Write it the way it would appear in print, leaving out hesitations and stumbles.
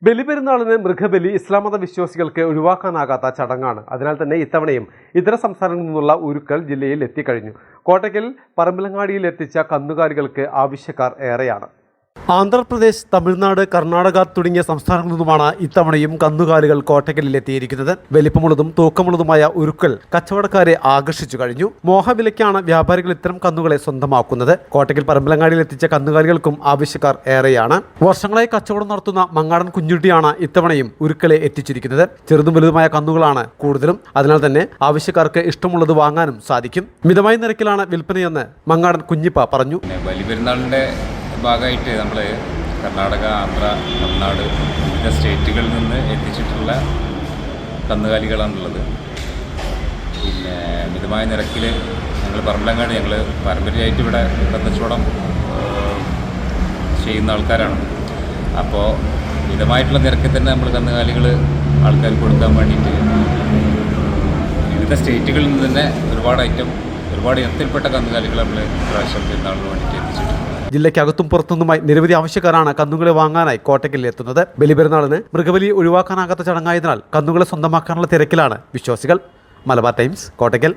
ബലിപെരുന്നാളിന് മൃഗബലി ഇസ്ലാം മത വിശ്വാസികൾക്ക് ഒഴിവാക്കാനാകാത്ത ചടങ്ങാണ്. അതിനാൽ തന്നെ ഇത്തവണയും ഇതര സംസ്ഥാനങ്ങളിൽ നിന്നുള്ള ഉരുക്കൾ ജില്ലയിൽ എത്തിക്കഴിഞ്ഞു. കോട്ടയ്ക്കൽ പറമ്പിലങ്ങാടിയിൽ എത്തിച്ച കന്നുകാലികൾക്ക് ആവശ്യക്കാർ ഏറെയാണ്. ആന്ധ്രാപ്രദേശ്, തമിഴ്നാട്, കർണാടക തുടങ്ങിയ സംസ്ഥാനങ്ങളിൽ നിന്നുമാണ് ഇത്തവണയും കന്നുകാലികൾ കോട്ടയ്ക്കലിൽ എത്തിയിരിക്കുന്നത്. വലിപ്പമുള്ളതും തൂക്കമുള്ളതുമായ ഉരുക്കൾ കച്ചവടക്കാരെ ആകർഷിച്ചു കഴിഞ്ഞു. മോഹവിലയ്ക്കാണ് വ്യാപാരികൾ ഇത്തരം കന്നുകളെ സ്വന്തമാക്കുന്നത്. കോട്ടയ്ക്കൽ പറമ്പിലങ്ങാടിയിൽ എത്തിച്ച കന്നുകാലികൾക്കും ആവശ്യക്കാർ ഏറെയാണ്. വർഷങ്ങളായി കച്ചവടം നടത്തുന്ന മങ്ങാടൻ കുഞ്ഞുട്ടിയാണ് ഇത്തവണയും ഉരുക്കളെ എത്തിച്ചിരിക്കുന്നത്. ചെറുതും വലുതുമായ കന്നുകളാണ് കൂടുതലും. അതിനാൽ തന്നെ ആവശ്യക്കാർക്ക് ഇഷ്ടമുള്ളത് വാങ്ങാനും സാധിക്കും. മിതമായ നിരക്കിലാണ് വിൽപ്പനയെന്ന് മങ്ങാടൻ കുഞ്ഞിപ്പ പറഞ്ഞു. ഭാഗമായിട്ട് നമ്മൾ കർണാടക, ആന്ധ്ര, തമിഴ്നാട് വിവിധ സ്റ്റേറ്റുകളിൽ നിന്ന് എത്തിച്ചിട്ടുള്ള കന്നുകാലികളാണുള്ളത്. പിന്നെ മിതമായ നിരക്കിൽ ഞങ്ങൾ പറമ്പിലങ്ങാട് ഞങ്ങൾ പാരമ്പര്യമായിട്ട് ഇവിടെ കച്ചവടം ചെയ്യുന്ന ആൾക്കാരാണ്. അപ്പോൾ മിതമായിട്ടുള്ള നിരക്കിൽ തന്നെ നമ്മൾ കന്നുകാലികൾ ആൾക്കാർക്ക് കൊടുക്കാൻ വേണ്ടിയിട്ട് വിവിധ സ്റ്റേറ്റുകളിൽ നിന്ന് തന്നെ ഒരുപാട് ഇനത്തിൽപ്പെട്ട കന്നുകാലികൾ നമ്മൾ പ്രാവശ്യം പെരുന്നാളിന് വേണ്ടിയിട്ട് എത്തിച്ചിട്ടുണ്ട്. ജില്ലയ്ക്കകത്തും പുറത്തുനിന്നുമായി നിരവധി ആവശ്യക്കാരാണ് കന്നുകളെ വാങ്ങാനായി കോട്ടയ്ക്കലിൽ എത്തുന്നത്. ബലിപെരുന്നാളിന് മൃഗബലി ഒഴിവാക്കാനാകാത്ത ചടങ്ങായതിനാൽ കന്നുകളെ സ്വന്തമാക്കാനുള്ള തിരക്കിലാണ് വിശ്വാസികൾ. മലബാർ ടൈംസ്, കോട്ടയ്ക്കൽ.